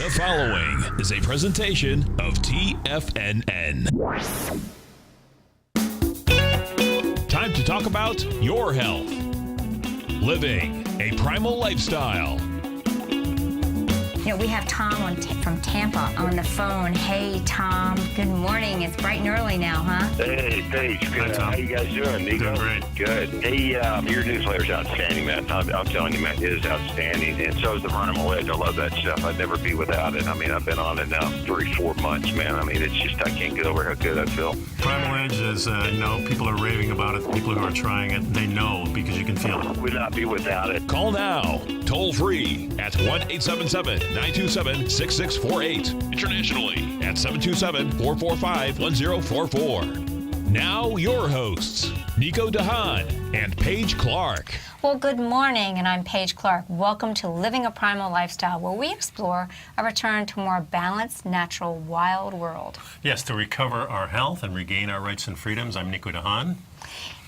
The following is a presentation of TFNN. Time to talk about your health. Living a primal lifestyle. You know, we have Tom from Tampa on the phone. Hey, Tom. Good morning. It's bright and early now, huh? Hey, Paige. Good. Hi, Tom. How you guys doing, Nico? Doing great. Good. Hey, your newsletter's outstanding, man. I'm telling you, man, it is outstanding. And so is the Primal Edge. I love that stuff. I'd never be without it. I mean, I've been on it now 3-4 months, man. I mean, it's just, I can't get over how good I feel. Primal Edge is, people are raving about it. People who are trying it, they know because you can feel it. Would not be without it. Call now, toll free at 1-877-927-6648. Internationally at 727-445-1044. Now your hosts, Nico Haan and Paige Clarke. Well, good morning, and I'm Paige Clarke. Welcome to Living a Primal Lifestyle, where we explore a return to a more balanced, natural, wild world. Yes, to recover our health and regain our rights and freedoms. I'm Nico Haan.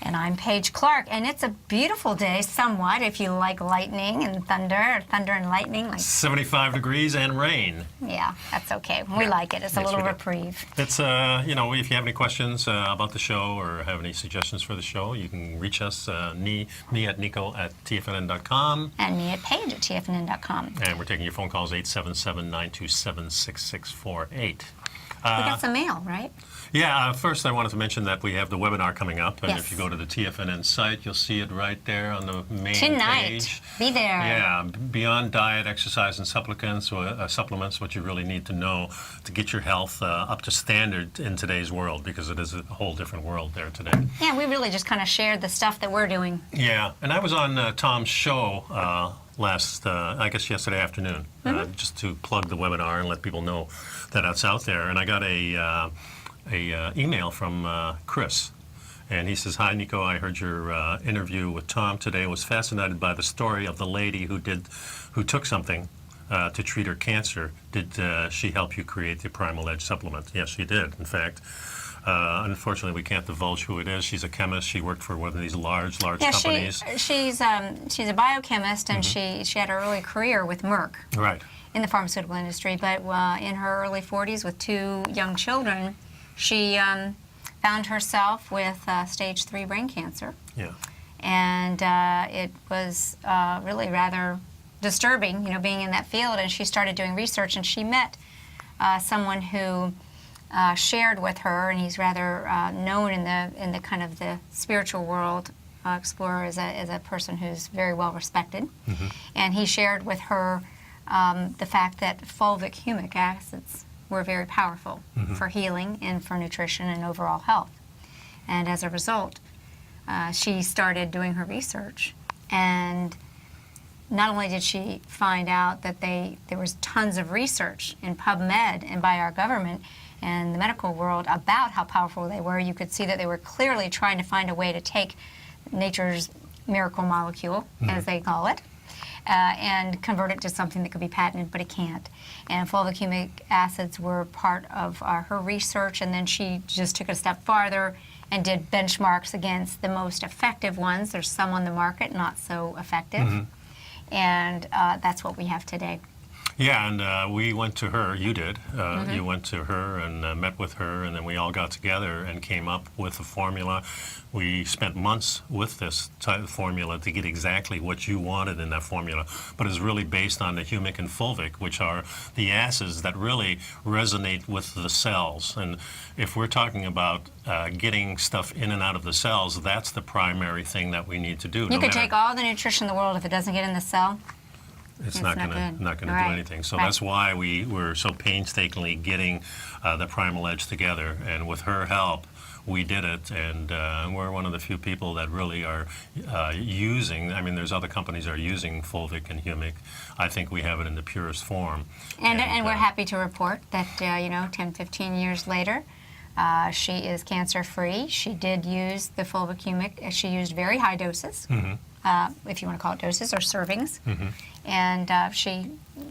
And I'm Paige Clarke, and it's a beautiful day, somewhat, if you like lightning and thunder, or thunder and lightning. 75 degrees and rain. Yeah, that's okay. We like it. It's a little reprieve. It's, if you have any questions about the show or have any suggestions for the show, you can reach us, me at Nico@TFNN.com. And me at Paige at TFNN.com. And we're taking your phone calls, 877-927-6648. We got some mail, right? Yeah, first I wanted to mention that we have the webinar coming up, and Yes. if you go to the TFNN site, you'll see it right there on the main Tonight. page. Be there. Yeah, beyond diet, exercise, and supplements, what you really need to know to get your health up to standard in today's world, because it is a whole different world there today. Yeah, we really just kind of shared the stuff that we're doing. Yeah, and I was on Tom's show yesterday afternoon, just to plug the webinar and let people know that it's out there. And I got a email from Chris, and he says, "Hi Nico, I heard your interview with Tom today. I was fascinated by the story of the lady who took something to treat her cancer. Did she help you create the Primal Edge supplement?" Yes, she did. In fact, unfortunately, we can't divulge who it is. She's a chemist. She worked for one of these large companies. She's a biochemist, and she had her early career with Merck. Right. In the pharmaceutical industry, but in her early 40s with 2 young children, she found herself with stage 3 brain cancer. Yeah. And it was really rather disturbing, being in that field. And she started doing research, and she met someone who shared with her, and he's rather known in the kind of the spiritual world. Explorer is a person who's very well respected, and he shared with her the fact that fulvic humic acids were very powerful for healing and for nutrition and overall health. And as a result, she started doing her research. And not only did she find out that there was tons of research in PubMed and by our government and the medical world about how powerful they were, you could see that they were clearly trying to find a way to take nature's miracle molecule, as they call it, and convert it to something that could be patented, but it can't. And fulvic humic acids were part of her research, and then she just took it a step farther and did benchmarks against the most effective ones. There's some on the market not so effective, and that's what we have today. Yeah, and we went to her, you did. You went to her and met with her, and then we all got together and came up with a formula. We spent months with this type of formula to get exactly what you wanted in that formula, but it's really based on the humic and fulvic, which are the acids that really resonate with the cells. And if we're talking about getting stuff in and out of the cells, that's the primary thing that we need to do. You could take all the nutrition in the world, if it doesn't get in the cell, it's not going to do anything. So that's why we were so painstakingly getting the Primal Edge together. And with her help, we did it. And we're one of the few people that really are using, there's other companies that are using fulvic and humic. I think we have it in the purest form. And we're happy to report that, 10, 15 years later, she is cancer-free. She did use the fulvic humic. She used very high doses. If you want to call it doses or servings, and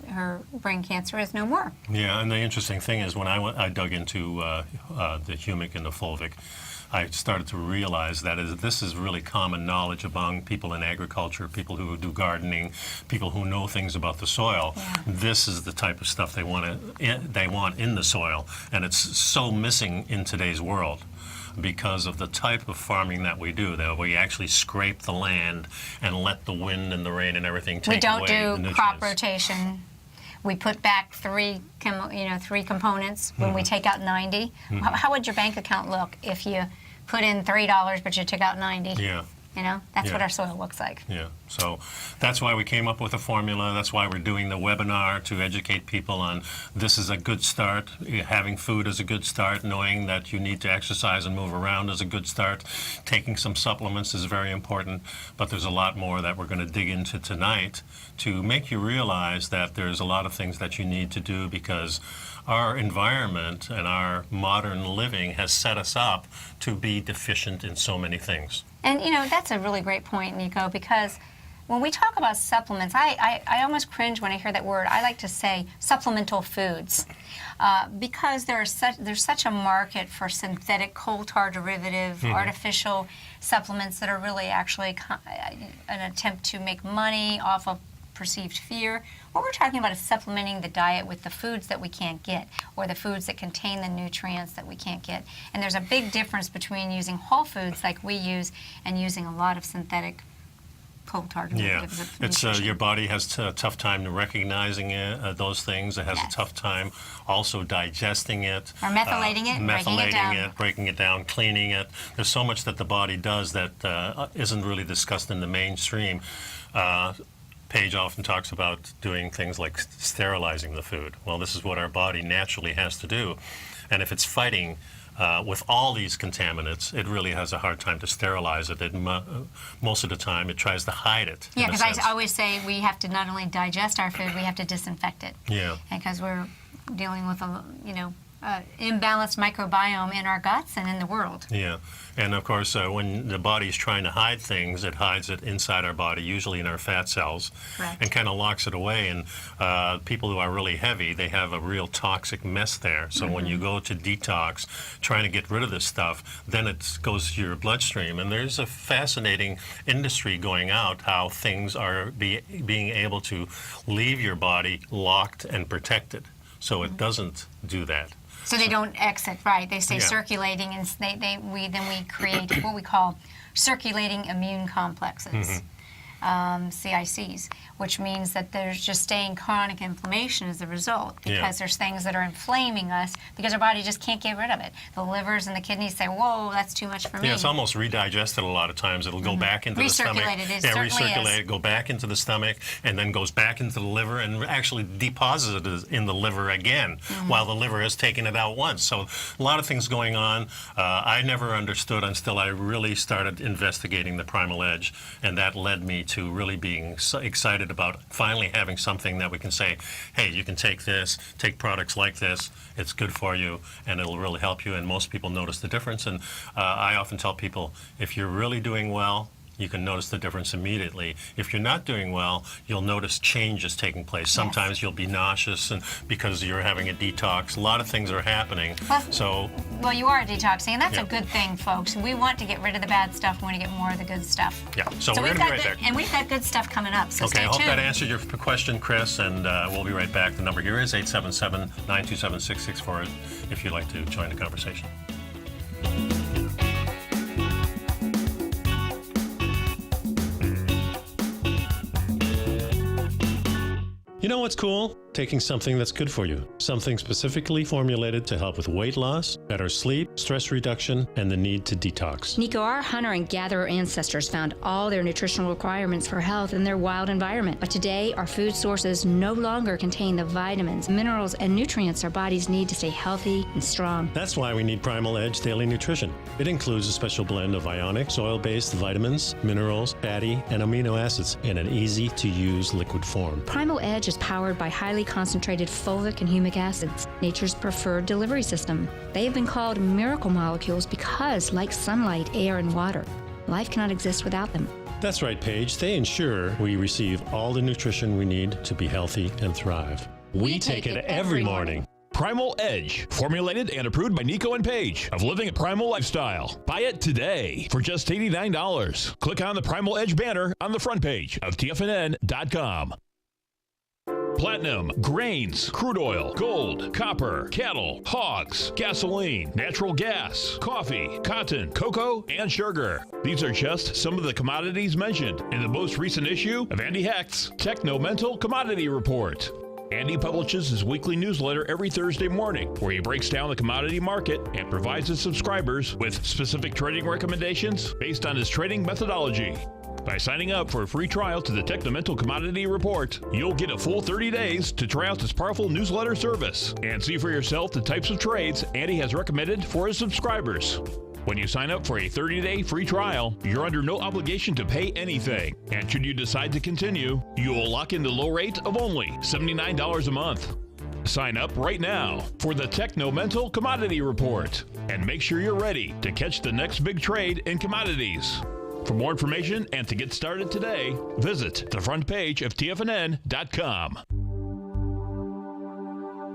her brain cancer is no more. Yeah, and the interesting thing is when I dug into the humic and the fulvic, I started to realize that this is really common knowledge among people in agriculture, people who do gardening, people who know things about the soil. Yeah. This is the type of stuff they want in the soil, and it's so missing in today's world because of the type of farming that we do, that we actually scrape the land and let the wind and the rain and everything take away the We don't do nutrients. crop rotation. We put back three components when we take out 90. How would your bank account look if you put in $3 but you took out 90? Yeah. You know, that's Yeah. what our soil looks like. Yeah, so that's why we came up with a formula. That's why we're doing the webinar to educate people on this is a good start. Having food is a good start. Knowing that you need to exercise and move around is a good start. Taking some supplements is very important. But there's a lot more that we're going to dig into tonight to make you realize that there's a lot of things that you need to do because our environment and our modern living has set us up to be deficient in so many things. And, you know, that's a really great point, Nico, because when we talk about supplements, I almost cringe when I hear that word. I like to say supplemental foods because there's such a market for synthetic coal tar derivative, artificial supplements that are really actually an attempt to make money off of perceived fear. What we're talking about is supplementing the diet with the foods that we can't get or the foods that contain the nutrients that we can't get. And there's a big difference between using whole foods like we use and using a lot of synthetic coal tar derivatives. Yeah, it's your body has a tough time recognizing those things. It has a tough time also digesting it. Or methylating it, breaking it down, cleaning it. There's so much that the body does that isn't really discussed in the mainstream. Paige often talks about doing things like sterilizing the food. Well, this is what our body naturally has to do. And if it's fighting with all these contaminants, it really has a hard time to sterilize it. Most of the time, it tries to hide it. Yeah, because I always say we have to not only digest our food, we have to disinfect it. Yeah. Because we're dealing with imbalanced microbiome in our guts and in the world. Yeah, and of course, when the body's trying to hide things, it hides it inside our body, usually in our fat cells, Correct. and kind of locks it away. And people who are really heavy, they have a real toxic mess there. So when you go to detox, trying to get rid of this stuff, then it goes to your bloodstream. And there's a fascinating industry going out, how things are being able to leave your body locked and protected, so it doesn't do that. So they don't exit, right? They stay Yeah. circulating, and we create what we call circulating immune complexes, CICs, which means that there's just staying chronic inflammation as a result because there's things that are inflaming us because our body just can't get rid of it. The livers and the kidneys say, "Whoa, that's too much for me." Yeah, it's almost redigested a lot of times. It'll go back into the stomach. Recirculated, it certainly recirculate, is. go back into the stomach, and then goes back into the liver and actually deposits it in the liver again while the liver has taken it out once. So a lot of things going on. I never understood until I really started investigating the Primal Edge, and that led me to really being so excited about finally having something that we can say, hey, you can take this, take products like this, it's good for you, and it'll really help you, and most people notice the difference. And I often tell people, if you're really doing well, you can notice the difference immediately. If you're not doing well, you'll notice changes taking place. Sometimes you'll be nauseous and because you're having a detox. A lot of things are happening. Well, you are detoxing, and that's a good thing, folks. We want to get rid of the bad stuff. We want to get more of the good stuff. Yeah, so we're going to be right back. And we've got good stuff coming up, so Okay, stay I hope tuned. that answered your question, Chris, and we'll be right back. The number here is 877-927-6664 if you'd like to join the conversation. You know what's cool? Taking something that's good for you. Something specifically formulated to help with weight loss, better sleep, stress reduction, and the need to detox. Nico, our hunter and gatherer ancestors found all their nutritional requirements for health in their wild environment. But today, our food sources no longer contain the vitamins, minerals, and nutrients our bodies need to stay healthy and strong. That's why we need Primal Edge Daily Nutrition. It includes a special blend of ionic, soil-based vitamins, minerals, fatty, and amino acids in an easy-to-use liquid form. Primal Edge is powered by highly concentrated fulvic and humic acids, nature's preferred delivery system. They have been called miracle molecules because, like sunlight, air, and water, life cannot exist without them. That's right, Paige. They ensure we receive all the nutrition we need to be healthy and thrive. We take it every morning. Primal Edge, formulated and approved by Nico and Paige of Living a Primal Lifestyle. Buy it today for just $89. Click on the Primal Edge banner on the front page of TFNN.com. Platinum, grains, crude oil, gold, copper, cattle, hogs, gasoline, natural gas, coffee, cotton, cocoa, and sugar. These are just some of the commodities mentioned in the most recent issue of Andy Hecht's Techno-Mental Commodity Report. Andy publishes his weekly newsletter every Thursday morning, where he breaks down the commodity market and provides his subscribers with specific trading recommendations based on his trading methodology. By signing up for a free trial to the Techno-Mental Commodity Report, you'll get a full 30 days to try out this powerful newsletter service and see for yourself the types of trades Andy has recommended for his subscribers. When you sign up for a 30-day free trial, you're under no obligation to pay anything. And should you decide to continue, you will lock in the low rate of only $79 a month. Sign up right now for the Techno-Mental Commodity Report and make sure you're ready to catch the next big trade in commodities. For more information and to get started today, visit the front page of TFNN.com.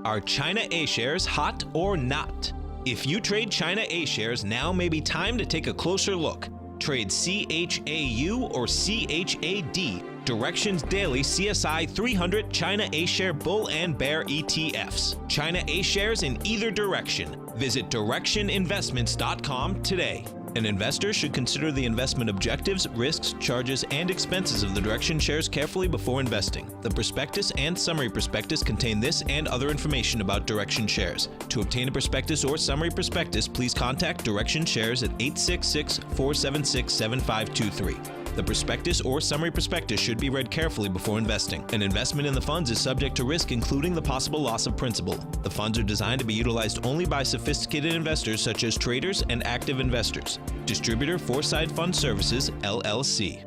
Are China A-shares hot or not? If you trade China A-shares, now may be time to take a closer look. Trade CHAU or CHAD, Directions Daily CSI 300 China A-share Bull and Bear ETFs. China A-shares in either direction. Visit directioninvestments.com today. An investor should consider the investment objectives, risks, charges, and expenses of the Direction shares carefully before investing. The prospectus and summary prospectus contain this and other information about Direction shares. To obtain a prospectus or summary prospectus, please contact Direction shares at 866-476-7523. The prospectus or summary prospectus should be read carefully before investing. An investment in the funds is subject to risk, including the possible loss of principal. The funds are designed to be utilized only by sophisticated investors such as traders and active investors. Distributor Foreside Fund Services, LLC.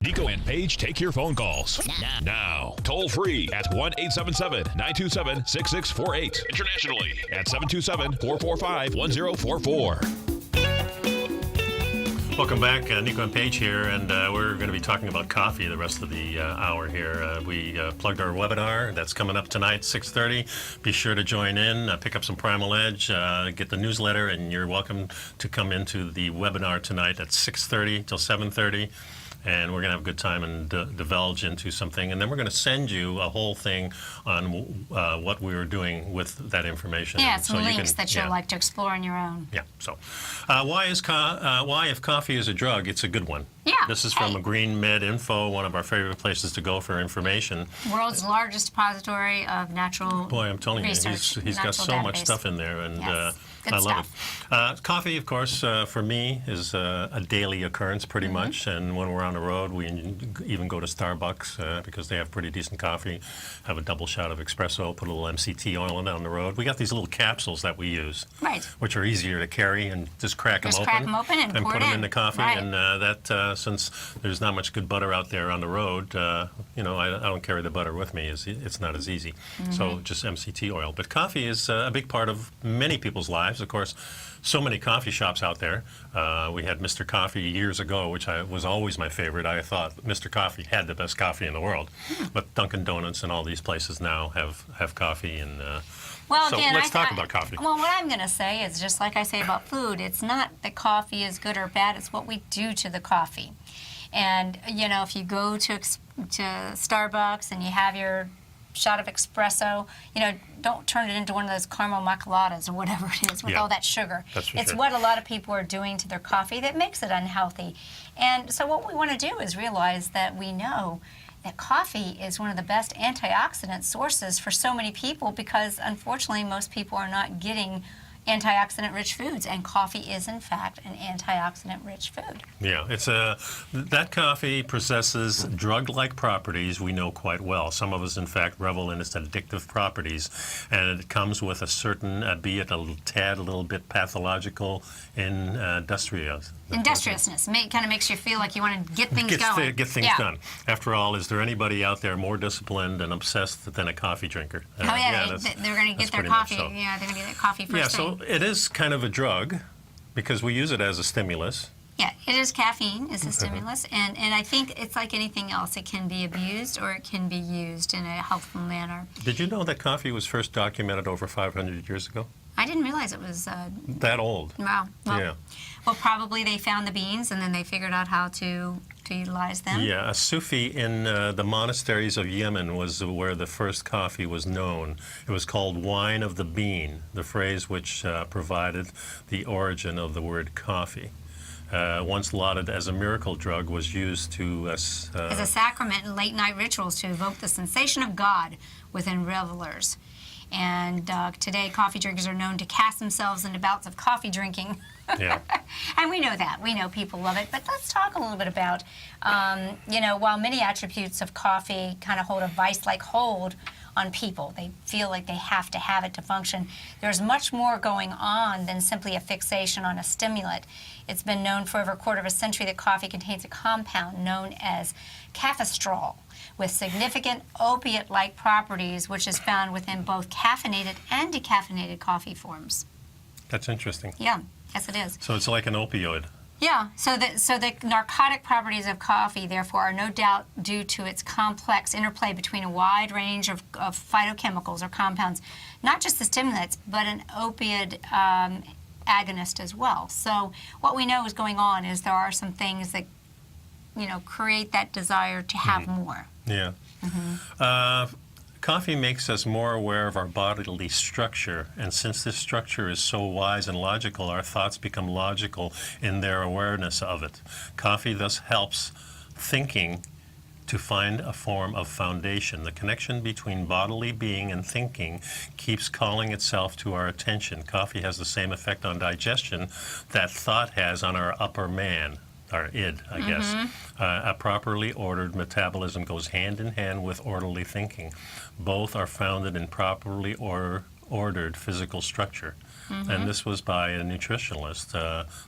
Nico and Paige take your phone calls now. Toll free at 1-877-927-6648. Internationally at 727-445-1044. Welcome back, Nico and Paige here, and we're going to be talking about coffee the rest of the hour here. We plugged our webinar that's coming up tonight, 6:30. Be sure to join in, pick up some Primal Edge, get the newsletter, and you're welcome to come into the webinar tonight at 6:30 till 7:30. And we're going to have a good time and divulge into something. And then we're going to send you a whole thing on what we were doing with that information. Yeah, some so links that you'll like to explore on your own. Yeah, so why if coffee is a drug, it's a good one. Yeah. This is from Green Med Info, one of our favorite places to go for information. World's largest depository of natural Boy, I'm telling research, you, he's got so much stuff in there, and yes. I love it. Coffee, of course, for me is a daily occurrence pretty much, and when we're on the road, we even go to Starbucks because they have pretty decent coffee, have a double shot of espresso, put a little MCT oil in on the road. We got these little capsules that we use, which are easier to carry, and just crack them open and put them in the coffee, right. and since there's not much good butter out there on the road, I don't carry the butter with me. It's not as easy. So just MCT oil. But coffee is a big part of many people's lives. Of course, so many coffee shops out there. We had Mr. Coffee years ago, which was always my favorite. I thought Mr. Coffee had the best coffee in the world. But Dunkin' Donuts and all these places now have coffee. And so let's talk about coffee. Well, what I'm going to say is just like I say about food, it's not that coffee is good or bad, it's what we do to the coffee. And, if you go to Starbucks and you have your shot of espresso, don't turn it into one of those caramel macchiatos or whatever it is with all that sugar. It's what a lot of people are doing to their coffee that makes it unhealthy. And so what we want to do is realize that we know that coffee is one of the best antioxidant sources for so many people because, unfortunately, most people are not getting antioxidant-rich foods, and coffee is, in fact, an antioxidant-rich food. Yeah, that coffee possesses drug-like properties we know quite well. Some of us, in fact, revel in its addictive properties, and it comes with a certain, be it a little bit pathological, industriousness. Kind of makes you feel like you want to get things going. Get things done. After all, is there anybody out there more disciplined and obsessed than a coffee drinker? They're going to get their coffee. So. Yeah, they're going to get their coffee first thing. So it is kind of a drug because we use it as a stimulus. Yeah, it is caffeine. It's a stimulus, and I think it's like anything else. It can be abused or it can be used in a helpful manner. Did you know that coffee was first documented over 500 years ago? I didn't realize it was That old. wow. Well, Yeah. well, probably they found the beans and then they figured out how to utilize them. Yeah, a Sufi in the monasteries of Yemen was where the first coffee was known. It was called wine of the bean, the phrase which provided the origin of the word coffee. Once lauded as a miracle drug, was used to... As a sacrament in late-night rituals to evoke the sensation of God within revelers. And today, coffee drinkers are known to cast themselves into bouts of coffee drinking. Yeah. And we know that. We know people love it. But let's talk a little bit about, while many attributes of coffee kind of hold a vice-like hold on people, they feel like they have to have it to function, there's much more going on than simply a fixation on a stimulant. It's been known for over a quarter of a century that coffee contains a compound known as caffestrol, with significant opiate-like properties, which is found within both caffeinated and decaffeinated coffee forms. That's interesting. Yeah, yes it is. So it's like an opioid. Yeah, so the narcotic properties of coffee, therefore, are no doubt due to its complex interplay between a wide range of phytochemicals or compounds, not just the stimulants, but an opioid agonist as well. So what we know is going on is there are some things that, create that desire to have more. Yeah. Coffee makes us more aware of our bodily structure, and since this structure is so wise and logical, our thoughts become logical in their awareness of it. Coffee thus helps thinking to find a form of foundation. The connection between bodily being and thinking keeps calling itself to our attention. Coffee has the same effect on digestion that thought has on our upper man. Our id, I guess. A properly ordered metabolism goes hand in hand with orderly thinking. Both are founded in properly ordered physical structure. And this was by a nutritionalist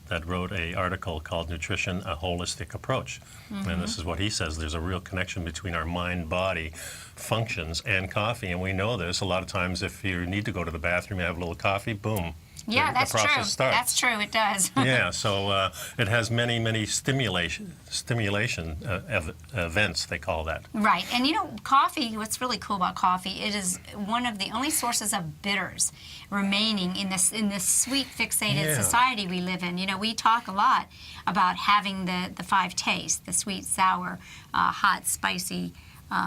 that wrote an article called Nutrition, a Holistic Approach. And this is what he says. There's a real connection between our mind-body functions and coffee. And we know this. A lot of times if you need to go to the bathroom, you have a little coffee, boom. Yeah, that's the process true. starts. That's true, it does. Yeah, so it has many stimulation events, they call that. Right, and coffee, what's really cool about coffee, it is one of the only sources of bitters remaining in this sweet fixated society we live in. We talk a lot about having the five tastes, the sweet, sour, hot, spicy,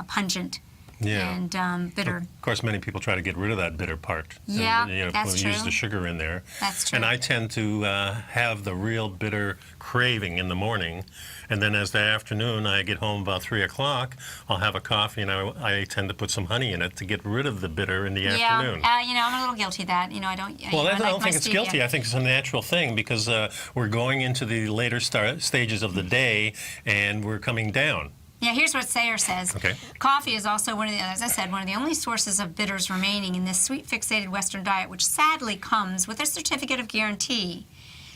pungent, and bitter. Of course, many people try to get rid of that bitter part. Yeah, and, that's true. Use the sugar in there. That's true. And I tend to have the real bitter craving in the morning, and then as the afternoon, I get home about 3 o'clock, I'll have a coffee, and I tend to put some honey in it to get rid of the bitter in the afternoon. Yeah, I'm a little guilty of that. I don't. Well, I don't my think it's stevia. guilty. I think it's a natural thing because we're going into the later stages of the day, and we're coming down. Yeah, here's what Sayer says. Okay. Coffee is also as I said, one of the only sources of bitters remaining in this sweet fixated Western diet, which sadly comes with a certificate of guarantee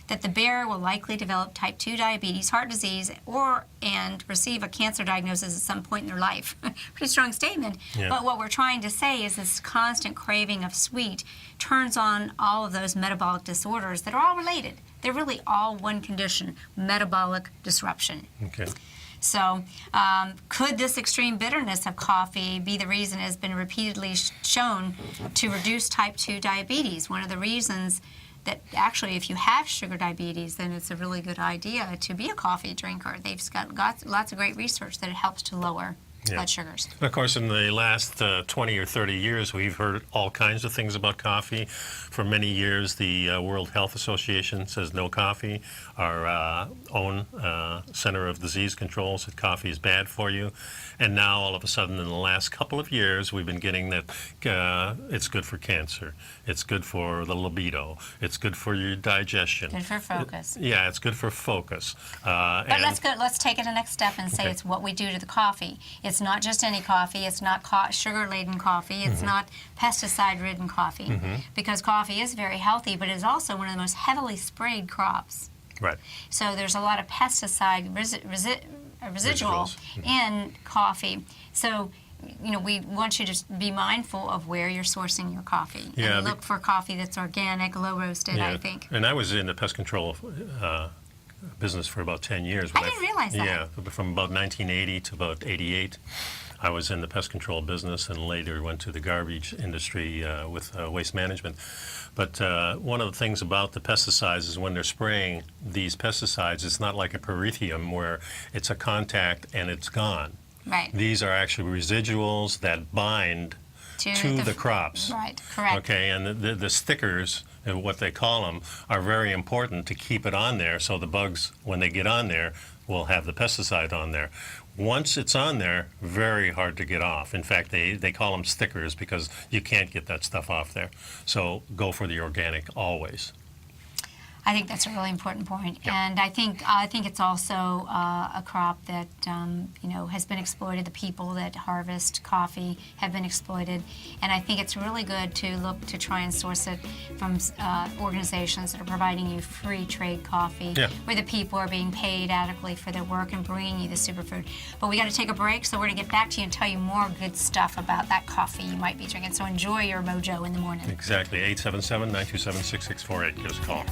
that the bearer will likely develop type 2 diabetes, heart disease, and receive a cancer diagnosis at some point in their life. Pretty strong statement. Yeah. But what we're trying to say is this constant craving of sweet turns on all of those metabolic disorders that are all related. They're really all one condition, metabolic disruption. Okay. So could this extreme bitterness of coffee be the reason it has been repeatedly shown to reduce type 2 diabetes? One of the reasons that actually if you have sugar diabetes, then it's a really good idea to be a coffee drinker. They've got lots of great research that it helps to lower blood sugars. Of course, in the last 20 or 30 years, we've heard all kinds of things about coffee. For many years, the World Health Association says no coffee. Our own Center of Disease Control said coffee is bad for you. And now, all of a sudden, in the last couple of years, we've been getting that it's good for cancer. It's good for the libido. It's good for your digestion. Good for focus. It's good for focus. But let's take it a next step and say it's what we do to the coffee. It's not just any coffee. It's not sugar-laden coffee. It's not pesticide-ridden coffee. Because coffee is very healthy, but it is also one of the most heavily sprayed crops. Right. So there's a lot of pesticide residual in coffee. So, we want you to be mindful of where you're sourcing your coffee. Yeah, and look for coffee that's organic, low roasted, I think. And I was in the pest control business for about 10 years. I didn't realize that. Yeah, from about 1980 to about 88. I was in the pest control business and later went to the garbage industry with waste management. But one of the things about the pesticides is when they're spraying these pesticides, it's not like a perithium where it's a contact and it's gone. Right. These are actually residuals that bind to the crops. Right, correct. Okay, and the stickers, what they call them, are very important to keep it on there so the bugs, when they get on there, will have the pesticide on there. Once it's on there, very hard to get off. In fact, they call them stickers because you can't get that stuff off there. So go for the organic always. I think that's a really important point. Yep. And I think it's also a crop that has been exploited. The people that harvest coffee have been exploited, and I think it's really good to look to try and source it from organizations that are providing you free trade coffee, where the people are being paid adequately for their work and bringing you the superfood. But we got to take a break, so we're going to get back to you and tell you more good stuff about that coffee you might be drinking. So enjoy your mojo in the morning. Exactly. 877-927-6648. Give us a call.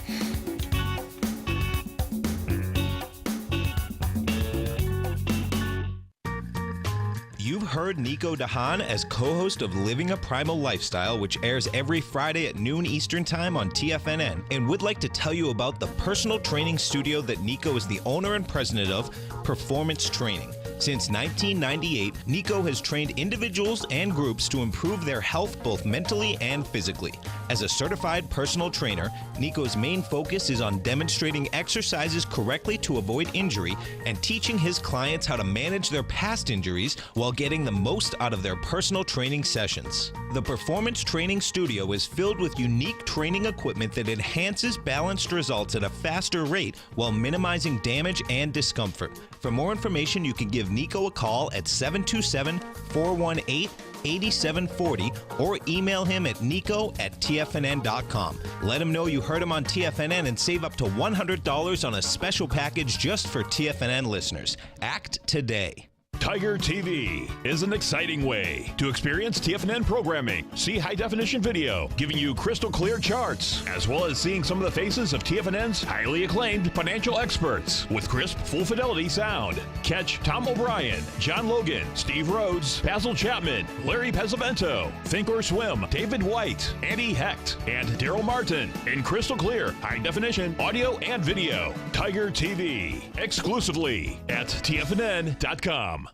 You've heard Nico Haan as co-host of Living a Primal Lifestyle, which airs every Friday at noon Eastern Time on TFNN, and would like to tell you about the personal training studio that Nico is the owner and president of, Performance Training. Since 1998, Nico has trained individuals and groups to improve their health both mentally and physically. As a certified personal trainer, Nico's main focus is on demonstrating exercises correctly to avoid injury and teaching his clients how to manage their past injuries while getting the most out of their personal training sessions. The Performance Training Studio is filled with unique training equipment that enhances balanced results at a faster rate while minimizing damage and discomfort. For more information, you can give Nico a call at 727-418-8740 or email him at nico@tfnn.com. Let him know you heard him on TFNN and save up to $100 on a special package just for TFNN listeners. Act today. Tiger TV is an exciting way to experience TFNN programming. See high-definition video, giving you crystal clear charts, as well as seeing some of the faces of TFNN's highly acclaimed financial experts with crisp, full-fidelity sound. Catch Tom O'Brien, John Logan, Steve Rhodes, Basil Chapman, Larry Pesavento, Think or Swim, David White, Andy Hecht, and Daryl Martin in crystal clear, high-definition audio and video. Tiger TV, exclusively at TFNN.com.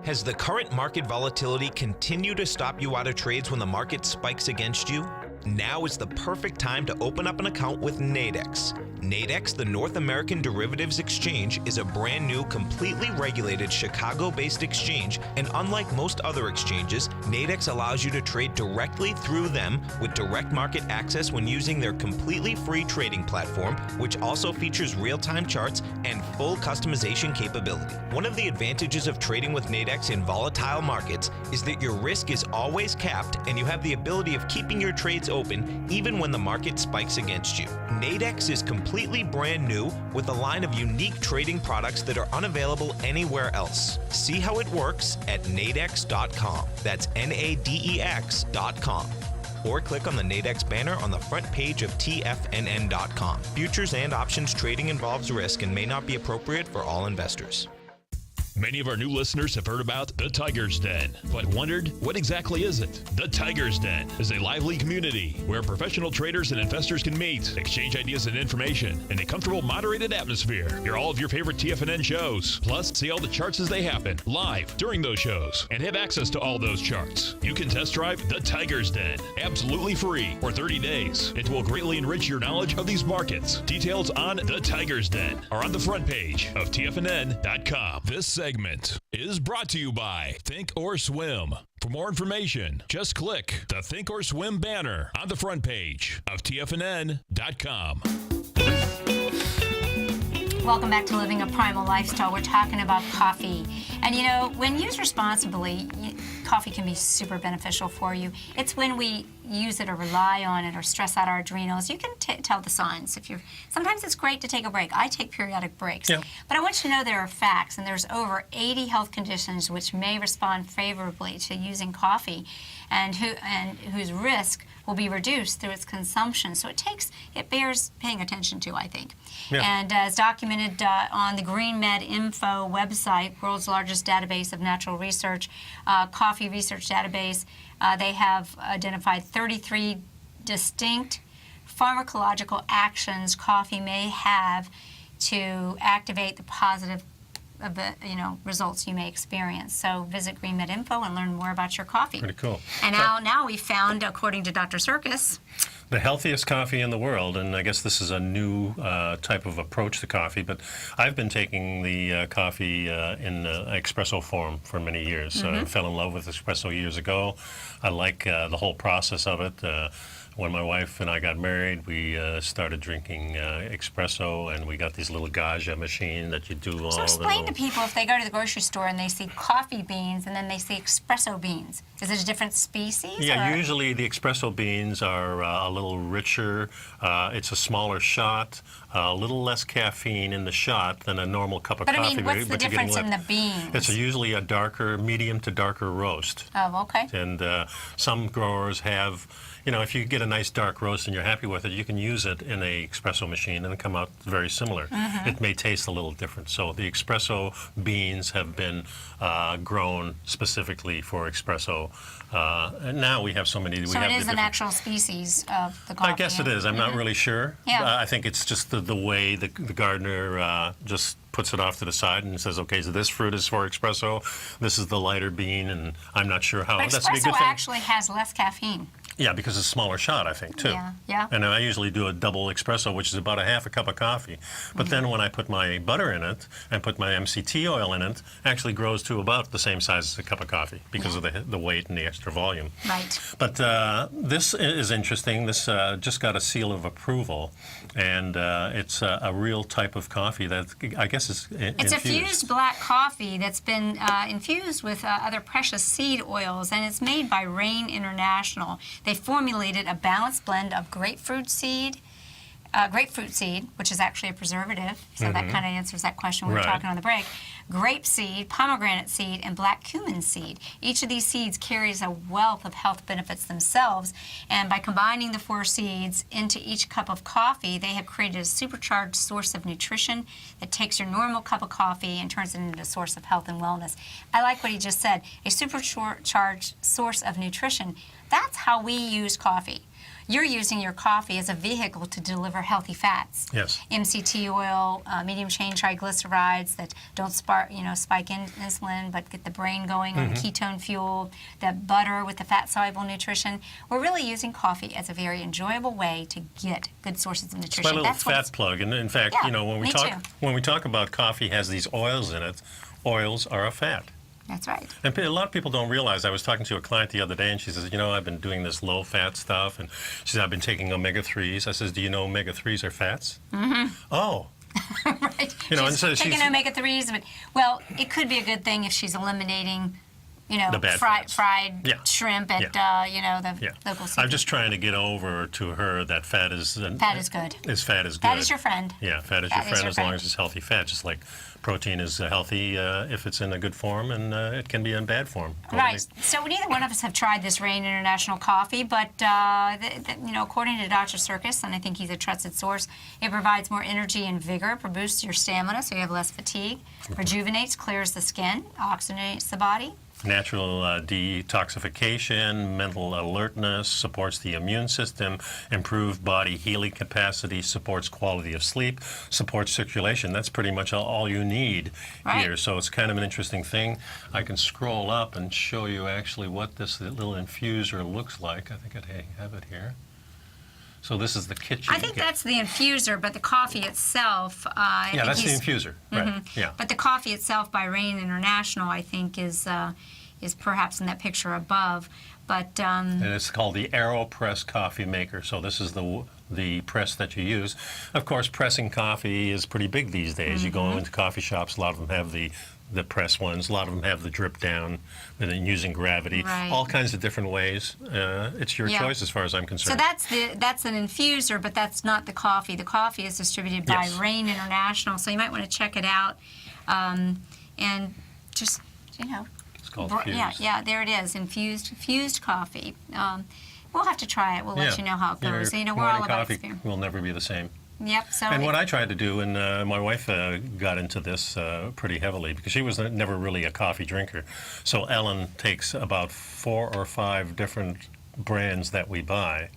Has the current market volatility continued to stop you out of trades when the market spikes against you? Now is the perfect time to open up an account with Nadex. Nadex, the North American Derivatives Exchange, is a brand new, completely regulated Chicago-based exchange, and unlike most other exchanges, Nadex allows you to trade directly through them with direct market access when using their completely free trading platform, which also features real-time charts and full customization capability. One of the advantages of trading with Nadex in volatile markets is that your risk is always capped and you have the ability of keeping your trades open even when the market spikes against you. Nadex is completely brand new with a line of unique trading products that are unavailable anywhere else. See how it works at nadex.com. That's NADEX.com. Or click on the Nadex banner on the front page of TFNN.com. Futures and options trading involves risk and may not be appropriate for all investors. Many of our new listeners have heard about the Tiger's Den, but wondered, what exactly is it? The Tiger's Den is a lively community where professional traders and investors can meet, exchange ideas and information in a comfortable, moderated atmosphere. Hear all of your favorite TFNN shows, plus see all the charts as they happen live during those shows, and have access to all those charts. You can test drive the Tiger's Den absolutely free for 30 days. It will greatly enrich your knowledge of these markets. Details on the Tiger's Den are on the front page of TFNN.com. This segment is brought to you by Think or Swim. For more information, just click the Think or Swim banner on the front page of TFNN.com. Welcome back to Living a Primal Lifestyle. We're talking about coffee. And you know, when used responsibly, coffee can be super beneficial for you. It's when we use it or rely on it or stress out our adrenals. You can tell the signs. Sometimes it's great to take a break. I take periodic breaks. Yeah. But I want you to know there are facts, and there's over 80 health conditions which may respond favorably to using coffee. and whose risk will be reduced through its consumption. So it bears paying attention to, I think. Yeah. And as documented on the GreenMed Info website, world's largest database of natural research, coffee research database, they have identified 33 distinct pharmacological actions coffee may have to activate the positive results you may experience. So visit GreenMed Info and learn more about your coffee. Pretty cool. And now we found, according to Dr. Circus, the healthiest coffee in the world, and I guess this is a new type of approach to coffee, but I've been taking the coffee in espresso form for many years. I fell in love with espresso years ago. I like the whole process of it. When my wife and I got married, we started drinking espresso, and we got these little Gaja machine that you do all so explain to people if they go to the grocery store and they see coffee beans and then they see espresso beans. Is it a different species? Yeah, or? Usually the espresso beans are a little richer. It's a smaller shot, a little less caffeine in the shot than a normal cup of coffee. But I mean, what's the difference in the beans? It's usually a darker, medium to darker roast. Oh, okay. And some growers have, if you get a nice dark roast and you're happy with it, you can use it in a espresso machine and come out very similar. It may taste a little different. So the espresso beans have been grown specifically for espresso. And now we have so many. So it is an actual species of the coffee. I guess it is. I'm not really sure. Yeah. I think it's just the way the gardener just puts it off to the side and says, okay, so this fruit is for espresso, this is the lighter bean, and I'm not sure how. But that's a good thing. espresso actually has less caffeine. Yeah, because it's a smaller shot, I think, too. Yeah. And I usually do a double espresso, which is about a half a cup of coffee. But then when I put my butter in it and put my MCT oil in it, it actually grows to about the same size as a cup of coffee because of the weight and the extra volume. Right. But this is interesting. This just got a seal of approval, and it's a real type of coffee that I guess is infused. It's a fused black coffee that's been infused with other precious seed oils, and it's made by Rain International. They formulated a balanced blend of grapefruit seed, which is actually a preservative, so that kind of answers that question we were talking on the break, grape seed, pomegranate seed, and black cumin seed. Each of these seeds carries a wealth of health benefits themselves, and by combining the 4 seeds into each cup of coffee, they have created a supercharged source of nutrition that takes your normal cup of coffee and turns it into a source of health and wellness. I like what he just said, a supercharged source of nutrition. That's how we use coffee. You're using your coffee as a vehicle to deliver healthy fats. Yes. MCT oil, medium chain triglycerides that don't spike insulin but get the brain going on ketone fuel, the butter with the fat-soluble nutrition. We're really using coffee as a very enjoyable way to get good sources of nutrition. It's my little fat plug. And in fact, when we talk about coffee has these oils in it, oils are a fat. That's right. And a lot of people don't realize. I was talking to a client the other day, and she says, I've been doing this low-fat stuff, and she said, I've been taking omega-3s. I says, do you know omega-3s are fats? Oh. Right. She's taking omega-3s, but, well, it could be a good thing if she's eliminating, the fried shrimp at, the local seafood. I'm just trying to get over to her that fat is good. Fat is good. Fat is your friend. Yeah, fat is your friend as long as it's healthy fat, just like protein is healthy if it's in a good form, and it can be in bad form. Right. So neither one of us have tried this Rain International coffee, but according to Dr. Circus, and I think he's a trusted source, it provides more energy and vigor, boosts your stamina so you have less fatigue, rejuvenates, clears the skin, oxygenates the body. Natural detoxification, mental alertness, supports the immune system, improved body healing capacity, supports quality of sleep, supports circulation. That's pretty much all you need here. So it's kind of an interesting thing. I can scroll up and show you actually what this little infuser looks like. I think I have it here. So this is the kit you I think that's the infuser, but the coffee itself... yeah, that's the infuser, right. Yeah. But the coffee itself by Rain International, I think, is perhaps in that picture above. But and it's called the AeroPress coffee maker. So this is the press that you use. Of course, pressing coffee is pretty big these days. You go into coffee shops, a lot of them have the press ones. A lot of them have the drip down and using gravity. Right. All kinds of different ways. It's your choice as far as I'm concerned. So that's an infuser, but that's not the coffee. The coffee is distributed by Rain International, so you might want to check it out and just, called Yeah, Fused. yeah, there it is, infused coffee. We'll have to try it. We'll let you know how it goes. Your We're morning all about coffee experience. will never be the same. Yep. So And what I tried to do, and my wife got into this pretty heavily because she was never really a coffee drinker. So Ellen takes about 4 or 5 different brands that we buy.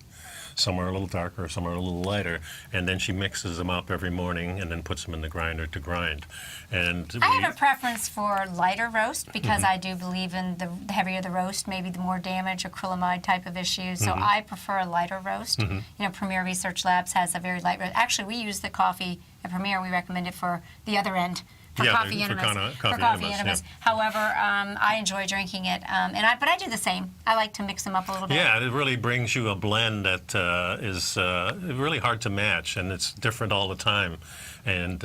Some are a little darker, some are a little lighter, and then she mixes them up every morning and then puts them in the grinder to grind. And I have a preference for lighter roast because I do believe in the heavier the roast, maybe the more damage, acrylamide type of issues. So I prefer a lighter roast. You know, Premier Research Labs has a very light roast. Actually, we use the coffee at Premier. We recommend it for the other end. For coffee enemas. For coffee enemas. Yeah. However, I enjoy drinking it, but I do the same. I like to mix them up a little bit. Yeah, it really brings you a blend that is really hard to match, and it's different all the time. And,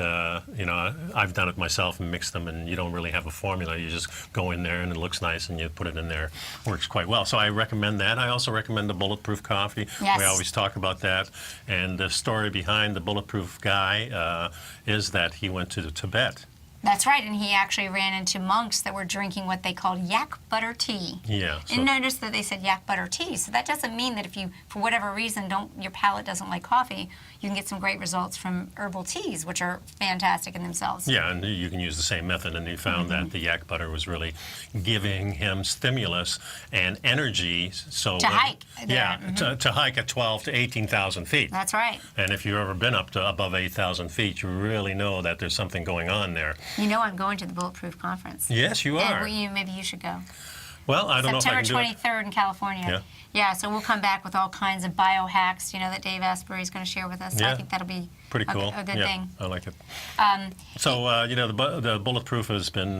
you know, I've done it myself and mixed them, and you don't really have a formula. You just go in there, and it looks nice, and you put it in there. Works quite well. So I recommend that. I also recommend the Bulletproof coffee. Yes. We always talk about that. And the story behind the Bulletproof guy is that he went to Tibet. That's right, and he actually ran into monks that were drinking what they called yak butter tea. Yeah. And notice that they said yak butter tea. So that doesn't mean that if you, for whatever reason, your palate doesn't like coffee, you can get some great results from herbal teas, which are fantastic in themselves. Yeah, and you can use the same method, and he found that the yak butter was really giving him stimulus and energy. So To hike. Yeah, to hike at 12 to 18,000 feet. That's right. And if you've ever been up to above 8,000 feet, you really know that there's something going on there. You know I'm going to the Bulletproof Conference. Yes, you are. And maybe you should go. Well, I don't know if I can do it. September 23rd in California. Yeah, so we'll come back with all kinds of biohacks, you know, that Dave Asbury is going to share with us. So I think that'll be pretty cool. a good thing. I like it. So, you know, the Bulletproof has been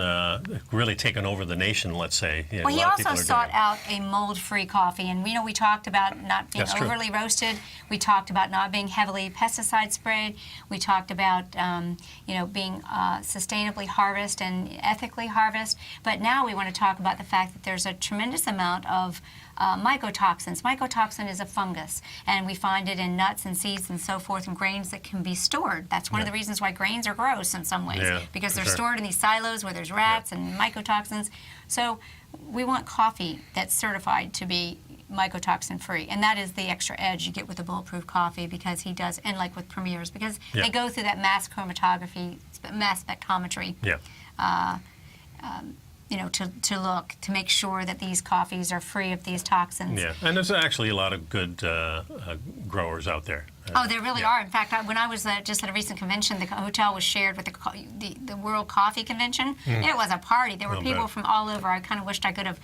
really taken over the nation, let's say. Yeah, well, he also sought out a mold-free coffee. And, you know, we talked about not being overly roasted. We talked about not being heavily pesticide sprayed. We talked about, you know, being sustainably harvested and ethically harvested. But now we want to talk about the fact that there's a tremendous amount of mycotoxins. Mycotoxin is a fungus, and we find it in nuts and seeds and so forth and grains that can be stored. That's one of the reasons why grains are gross in some ways, because they're stored in these silos where there's rats and mycotoxins. So we want coffee that's certified to be mycotoxin free, and that is the extra edge you get with the Bulletproof coffee, because he does, and like with Premiers, because they go through that mass chromatography, mass spectrometry. You know, to make sure that these coffees are free of these toxins. Yeah, and there's actually a lot of good growers out there. Oh, there really are. In fact, when I was just at a recent convention, the hotel was shared with the World Coffee Convention. It was a party. There were people from all over. I kind of wished I could have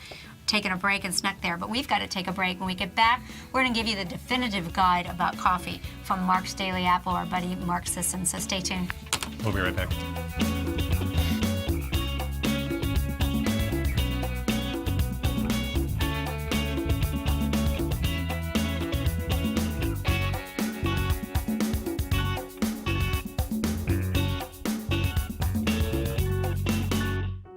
taken a break and snuck there, but we've got to take a break. When we get back, we're going to give you the definitive guide about coffee from Mark's Daily Apple, our buddy Mark Sisson. So stay tuned. We'll be right back.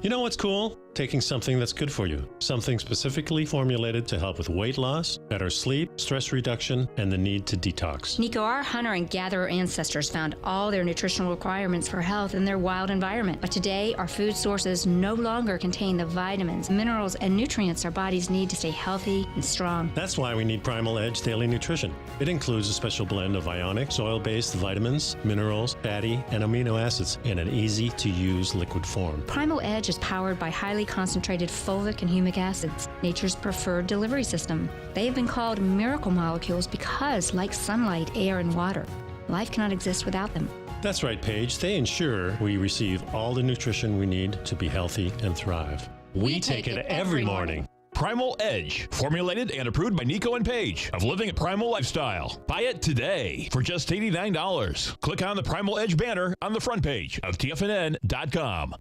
You know what's cool? Taking something that's good for you. Something specifically formulated to help with weight loss, better sleep, stress reduction, and the need to detox. Nico, our hunter and gatherer ancestors found all their nutritional requirements for health in their wild environment. But today, our food sources no longer contain the vitamins, minerals, and nutrients our bodies need to stay healthy and strong. That's why we need Primal Edge Daily Nutrition. It includes a special blend of ionic, soil-based vitamins, minerals, fatty, and amino acids in an easy-to-use liquid form. Primal Edge is powered by highly concentrated fulvic and humic acids, nature's preferred delivery system. They have been called miracle molecules because, like sunlight, air, and water, life cannot exist without them. That's right, Paige. They ensure we receive all the nutrition we need to be healthy and thrive. We take it every morning. Primal Edge, formulated and approved by Nico and Paige of Living a Primal Lifestyle. Buy it today for just $89. Click on the Primal Edge banner on the front page of TFNN.com.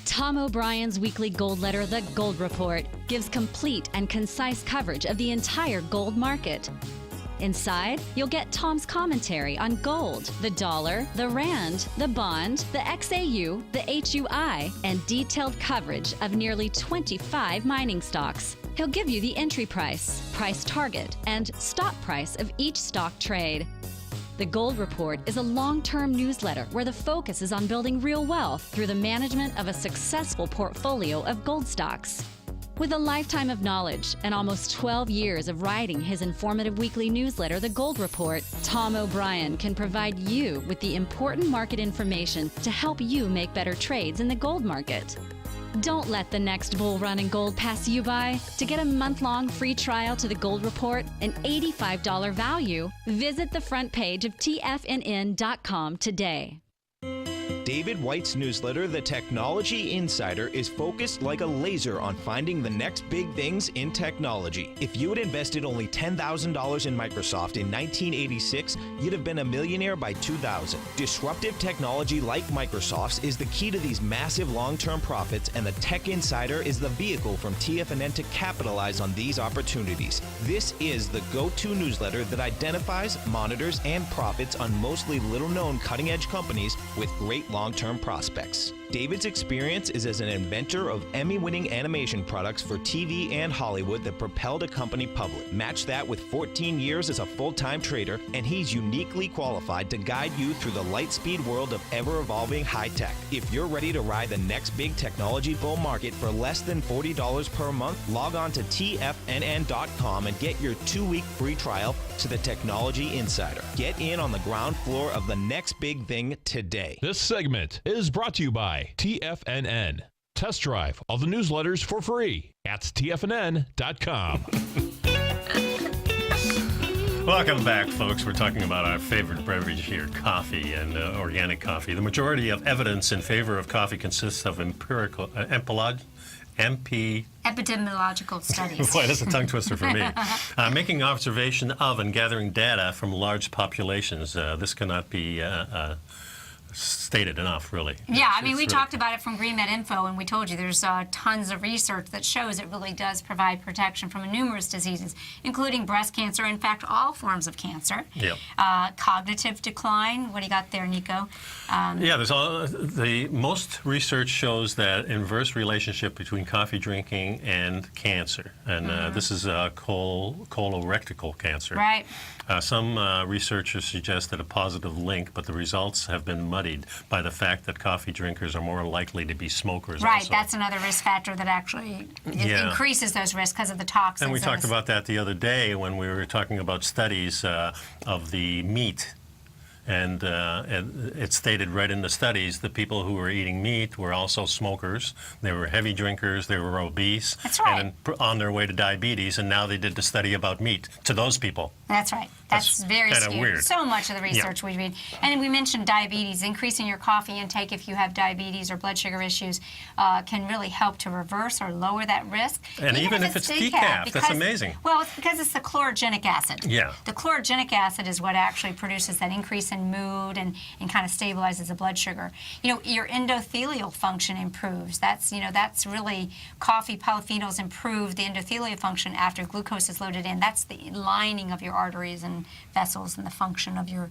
Tom O'Brien's weekly gold letter, The Gold Report, gives complete and concise coverage of the entire gold market. Inside, you'll get Tom's commentary on gold, the dollar, the rand, the bond, the XAU, the HUI, and detailed coverage of nearly 25 mining stocks. He'll give you the entry price, price target, and stop price of each stock trade. The Gold Report is a long-term newsletter where the focus is on building real wealth through the management of a successful portfolio of gold stocks. With a lifetime of knowledge and almost 12 years of writing his informative weekly newsletter, The Gold Report, Tom O'Brien can provide you with the important market information to help you make better trades in the gold market. Don't let the next bull run in gold pass you by. To get a month-long free trial to The Gold Report, an $85 value, visit the front page of TFNN.com today. David White's newsletter, The Technology Insider, is focused like a laser on finding the next big things in technology. If you had invested only $10,000 in Microsoft in 1986, you'd have been a millionaire by 2000. Disruptive technology like Microsoft's is the key to these massive long-term profits, and the Tech Insider is the vehicle from TFNN to capitalize on these opportunities. This is the go-to newsletter that identifies, monitors, and profits on mostly little-known cutting-edge companies with great long-term prospects. David's experience is as an inventor of Emmy-winning animation products for TV and Hollywood that propelled a company public. Match that with 14 years as a full-time trader, and he's uniquely qualified to guide you through the light-speed world of ever-evolving high-tech. If you're ready to ride the next big technology bull market for less than $40 per month, log on to TFNN.com and get your 2-week free trial to the Technology Insider. Get in on the ground floor of the next big thing today. This segment is brought to you by TFNN. Test drive all the newsletters for free at TFNN.com. Welcome back, folks. We're talking about our favorite beverage here, coffee and organic coffee. The majority of evidence in favor of coffee consists of epidemiological studies. Boy, that's a tongue twister for me. Making observation of and gathering data from large populations. This cannot be stated enough, really. Yeah, I mean, we talked about it from GreenMed Info, and we told you there's tons of research that shows it really does provide protection from numerous diseases, including breast cancer, in fact, all forms of cancer. Yep. Cognitive decline. What do you got there, Nico? Yeah, the most research shows that inverse relationship between coffee drinking and cancer, and this is colorectal cancer. Right. Some researchers suggested a positive link, but the results have been muddied by the fact that coffee drinkers are more likely to be smokers. Right, also. that's another risk factor that actually increases those risks because of the toxins. And we talked about that the other day when we were talking about studies of the meat. And it stated right in the studies that people who were eating meat were also smokers. They were heavy drinkers. They were obese. That's right. And on their way to diabetes. And now they did the study about meat to those people. That's right. That's very skewed. Weird. So much of the research we read. And we mentioned diabetes. Increasing your coffee intake if you have diabetes or blood sugar issues can really help to reverse or lower that risk. And even if it's decaf, that's amazing. Well, it's because it's the chlorogenic acid. Yeah. The chlorogenic acid is what actually produces that increase in mood and kind of stabilizes the blood sugar. You know, your endothelial function improves. That's really coffee polyphenols improve the endothelial function after glucose is loaded in. That's the lining of your arteries and vessels and the function of your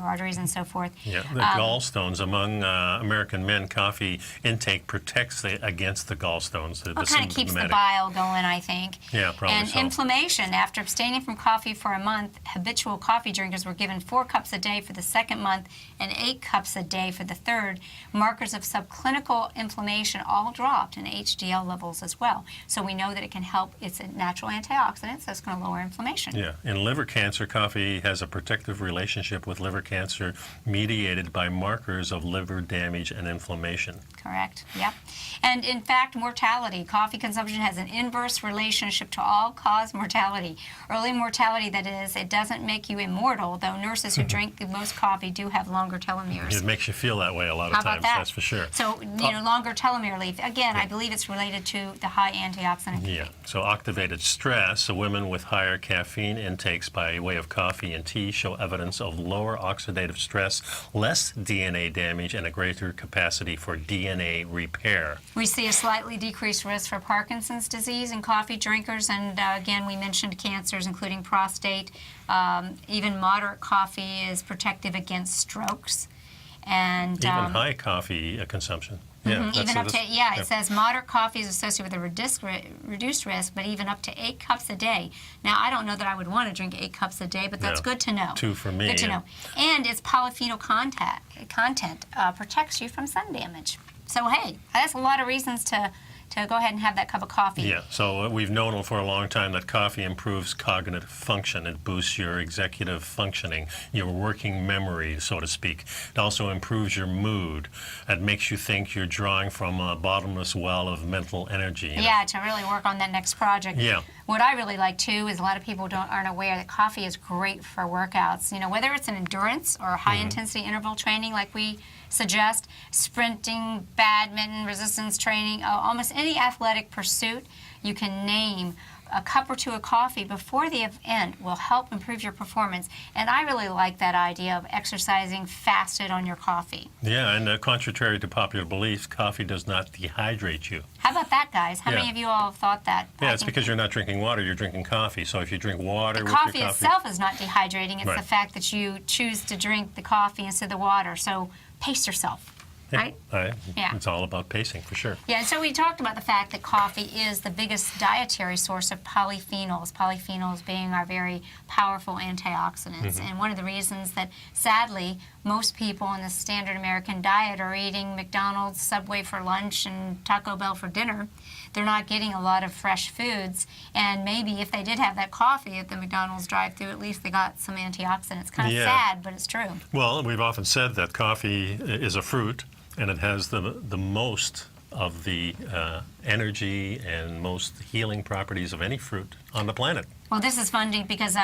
arteries and so forth. Yeah, the gallstones among American men, coffee intake protects against the gallstones. Well, it kind of keeps the bile going, I think. Yeah, probably and so. Inflammation. After abstaining from coffee for a month, habitual coffee drinkers were given 4 cups a day for the second month and 8 cups a day for the third. Markers of subclinical inflammation all dropped, and HDL levels as well. So we know that it can help. It's a natural antioxidant, so it's going to lower inflammation. Yeah, in liver cancer, coffee has a protective relationship with liver cancer mediated by markers of liver damage and inflammation. Correct, yep. And in fact, mortality. Coffee consumption has an inverse relationship to all-cause mortality. Early mortality, that is, it doesn't make you immortal, though nurses who drink the most coffee do have longer telomeres. It makes you feel that way a lot of How about times, that? that's for sure. So, longer telomere leaf. Again, I believe it's related to the high antioxidant. Yeah, so activated stress, so women with higher caffeine intakes by way of coffee and tea show evidence of lower oxidative stress, less DNA damage, and a greater capacity for DNA repair. We see a slightly decreased risk for Parkinson's disease in coffee drinkers, and again, we mentioned cancers, including prostate. Even moderate coffee is protective against strokes. And even high coffee consumption. Yeah, Even up to, it says moderate coffee is associated with a reduced risk, but even up to 8 cups a day. Now, I don't know that I would want to drink 8 cups a day, but that's good to know. 2 for me. Good to know. And its polyphenol content protects you from sun damage. So, hey, that's a lot of reasons to go ahead and have that cup of coffee. Yeah, so we've known for a long time that coffee improves cognitive function. It boosts your executive functioning, your working memory, so to speak. It also improves your mood. It makes you think you're drawing from a bottomless well of mental energy. Yeah, to really work on that next project. Yeah. What I really like, too, is a lot of people aren't aware that coffee is great for workouts. You know, whether it's an endurance or high-intensity interval training like we suggest, sprinting, badminton, resistance training, almost any athletic pursuit you can name, a cup or two of coffee before the event will help improve your performance. And I really like that idea of exercising fasted on your coffee. Yeah, and contrary to popular belief, coffee does not dehydrate you. How about that, guys? How many of you all have thought that? Yeah, it's because you're not drinking water, you're drinking coffee. So if you drink water with coffee your coffee... itself is not dehydrating. It's Right. the fact that you choose to drink the coffee instead of the water. So pace yourself. Right? Yeah. It's all about pacing, for sure. Yeah, and so we talked about the fact that coffee is the biggest dietary source of polyphenols, polyphenols being our very powerful antioxidants. And one of the reasons that, sadly, most people in the standard American diet are eating McDonald's, Subway for lunch, and Taco Bell for dinner. They're not getting a lot of fresh foods, and maybe if they did have that coffee at the McDonald's drive-thru, at least they got some antioxidants. Kind of sad, but it's true. Well, we've often said that coffee is a fruit, and it has the most of the energy and most healing properties of any fruit on the planet. Well, this is funny because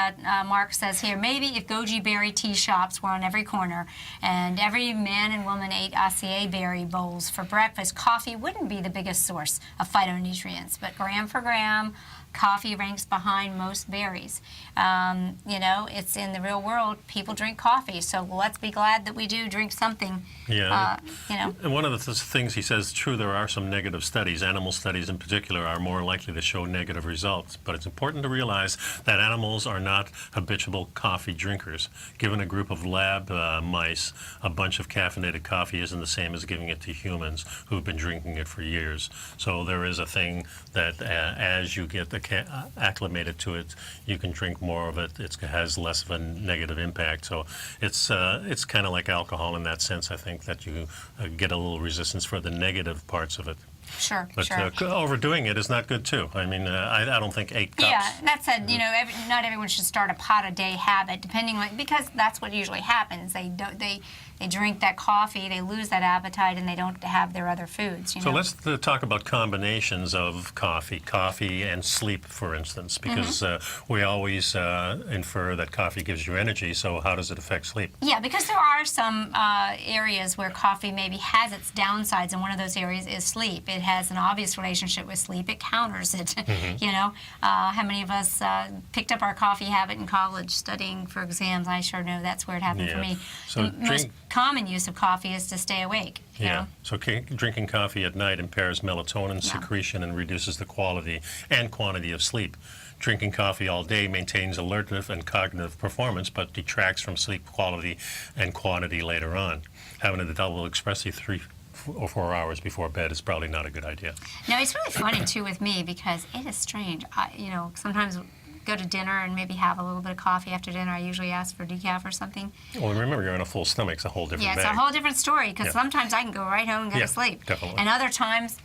Mark says here, maybe if goji berry tea shops were on every corner and every man and woman ate acai berry bowls for breakfast, coffee wouldn't be the biggest source of phytonutrients. But gram for gram, coffee ranks behind most berries. You know, it's in the real world, people drink coffee, so let's be glad that we do drink something. Yeah. You know. And one of the things he says, true, there are some negative studies. Animal studies in particular are more likely to show negative results. But it's important to realize that animals are not habitual coffee drinkers. Given a group of lab mice, a bunch of caffeinated coffee isn't the same as giving it to humans who've been drinking it for years. So there is a thing that as you get acclimated to it, you can drink more of it. It has less of a negative impact. So it's kind of like alcohol in that sense, I think, that you get a little resistance for the negative parts of it. Sure, but sure. Overdoing it is not good too. I mean, I don't think 8 cups. Yeah, that said, you know, not everyone should start a pot a day habit, depending on, because that's what usually happens. They drink that coffee, they lose that appetite, and they don't have their other foods. You know? So let's talk about combinations of coffee and sleep, for instance, because we always infer that coffee gives you energy. So how does it affect sleep? Yeah, because there are some areas where coffee maybe has its downsides, and one of those areas is sleep. It has an obvious relationship with sleep. It counters it. You know, how many of us picked up our coffee habit in college studying for exams? I sure know that's where it happened for me. So the most common use of coffee is to stay awake. You know? So drinking coffee at night impairs melatonin secretion and reduces the quality and quantity of sleep. Drinking coffee all day maintains alertness and cognitive performance, but detracts from sleep quality and quantity later on. Having a double espresso 3 or 4 hours before bed is probably not a good idea. No, it's really funny too with me because it is strange. You know, sometimes go to dinner and maybe have a little bit of coffee after dinner. I usually ask for decaf or something. Well, remember, you're on a full stomach. It's a whole different bag. Yeah, it's a whole different story because sometimes I can go right home and go to sleep. Definitely. And other times,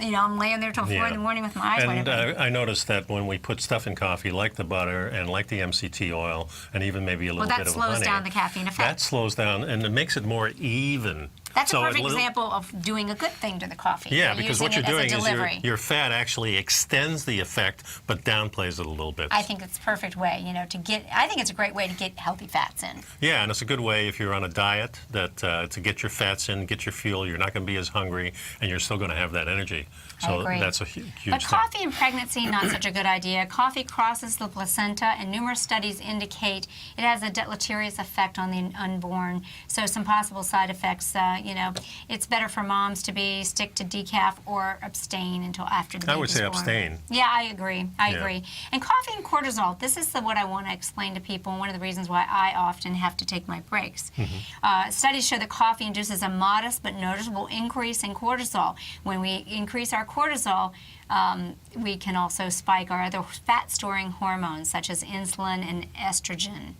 you know, I'm laying there till 4 in the morning with my eyes wide open. And I noticed that when we put stuff in coffee, like the butter and like the MCT oil, and even maybe a little bit of honey. Well, that slows down the caffeine effect. That slows down, and it makes it more even. That's a perfect example of doing a good thing to the coffee. Yeah, because what you're doing is your fat actually extends the effect, but downplays it a little bit. I think it's a perfect way, you know, I think it's a great way to get healthy fats in. Yeah, and it's a good way if you're on a diet that to get your fats in, get your fuel. You're not going to be as hungry, and you're still going to have that energy. So that's a huge thing. But coffee in pregnancy, not such a good idea. Coffee crosses the placenta, and numerous studies indicate it has a deleterious effect on the unborn. So some possible side effects, it's better for moms to stick to decaf or abstain until after the baby I would is say born. abstain. Yeah, I agree. I Yeah. agree. And coffee and cortisol, this is what I want to explain to people, and one of the reasons why I often have to take my breaks. Studies show that coffee induces a modest but noticeable increase in cortisol. When we increase our cortisol, we can also spike our other fat-storing hormones, such as insulin and estrogen.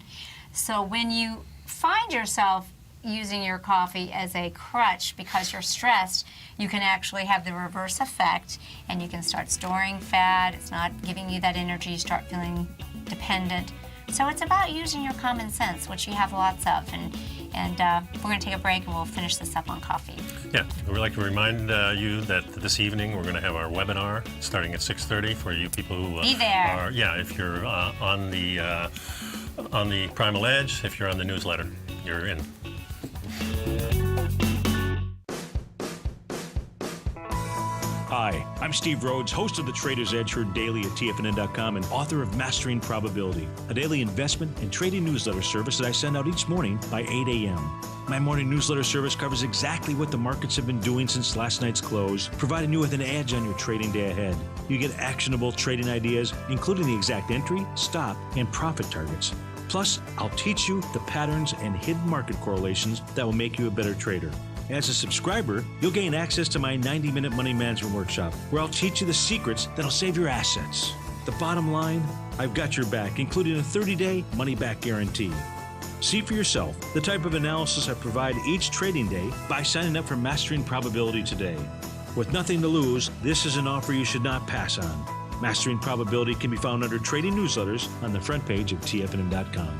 So when you find yourself using your coffee as a crutch because you're stressed, you can actually have the reverse effect, and you can start storing fat. It's not giving you that energy. You start feeling dependent. So it's about using your common sense, which you have lots of. And we're going to take a break, and we'll finish this up on coffee. Yeah, we'd like to remind you that this evening we're going to have our webinar starting at 6:30 for you people who Be there. are. Yeah, if you're on the Primal Edge, if you're on the newsletter, you're in. Hi, I'm Steve Rhodes, host of the Trader's Edge, heard daily at TFNN.com and author of Mastering Probability, a daily investment and trading newsletter service that I send out each morning by 8 a.m. My morning newsletter service covers exactly what the markets have been doing since last night's close, providing you with an edge on your trading day ahead. You get actionable trading ideas, including the exact entry, stop, and profit targets. Plus, I'll teach you the patterns and hidden market correlations that will make you a better trader. As a subscriber, you'll gain access to my 90-minute money management workshop, where I'll teach you the secrets that'll save your assets. The bottom line, I've got your back, including a 30-day money-back guarantee. See for yourself the type of analysis I provide each trading day by signing up for Mastering Probability today. With nothing to lose, this is an offer you should not pass on. Mastering Probability can be found under Trading Newsletters on the front page of TFNN.com.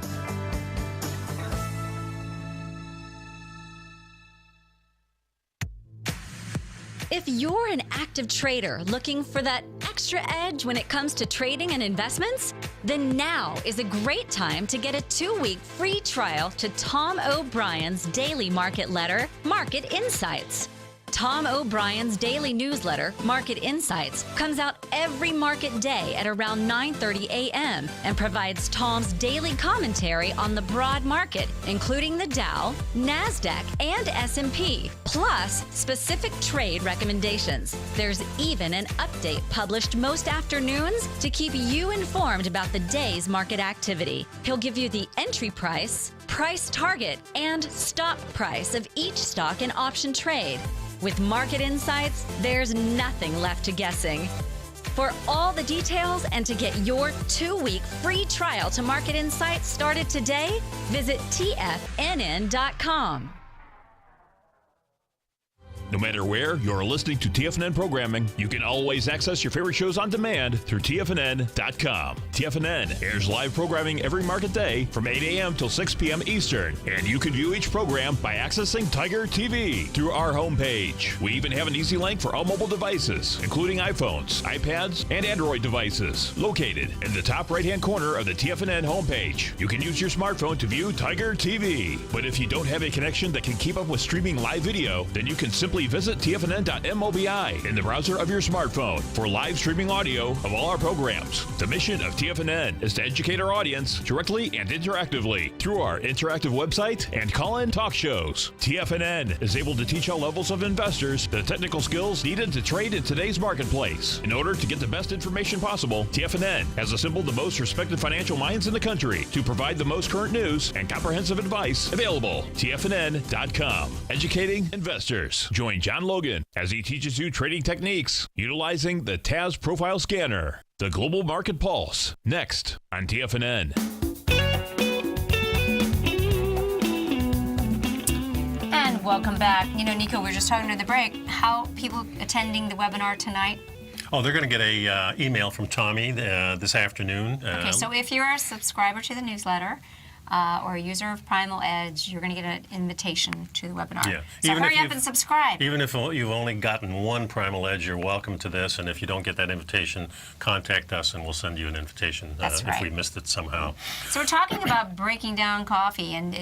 If you're an active trader looking for that extra edge when it comes to trading and investments, then now is a great time to get a 2-week free trial to Tom O'Brien's daily market letter, Market Insights. Tom O'Brien's daily newsletter, Market Insights, comes out every market day at around 9:30 a.m. and provides Tom's daily commentary on the broad market, including the Dow, NASDAQ, and S&P, plus specific trade recommendations. There's even an update published most afternoons to keep you informed about the day's market activity. He'll give you the entry price, price target, and stop price of each stock and option trade. With Market Insights, there's nothing left to guessing. For all the details and to get your 2-week free trial to Market Insights started today, visit TFNN.com. No matter where you're listening to TFNN programming, you can always access your favorite shows on demand through TFNN.com. TFNN airs live programming every market day from 8 a.m. till 6 p.m. Eastern, and you can view each program by accessing Tiger TV through our homepage. We even have an easy link for all mobile devices, including iPhones, iPads, and Android devices, located in the top right-hand corner of the TFNN homepage. You can use your smartphone to view Tiger TV, but if you don't have a connection that can keep up with streaming live video, then you can simply visit TFNN.mobi in the browser of your smartphone for live streaming audio of all our programs. The mission of TFNN is to educate our audience directly and interactively through our interactive website and call-in talk shows. TFNN is able to teach all levels of investors the technical skills needed to trade in today's marketplace. In order to get the best information possible, TFNN has assembled the most respected financial minds in the country to provide the most current news and comprehensive advice available. TFNN.com, educating investors. Join John Logan as he teaches you trading techniques utilizing the TAS Profile Scanner. The Global Market Pulse, next on TFNN. And welcome back. Nico, we were just talking during the break, how people attending the webinar tonight. Oh, they're going to get a email from Tommy this afternoon. Okay, so if you're a subscriber to the newsletter, or a user of Primal Edge, you're going to get an invitation to the webinar. Yeah. So hurry up and subscribe. Even if you've only gotten one Primal Edge, you're welcome to this. And if you don't get that invitation, contact us and we'll send you an invitation if we missed it somehow. So we're talking about breaking down coffee and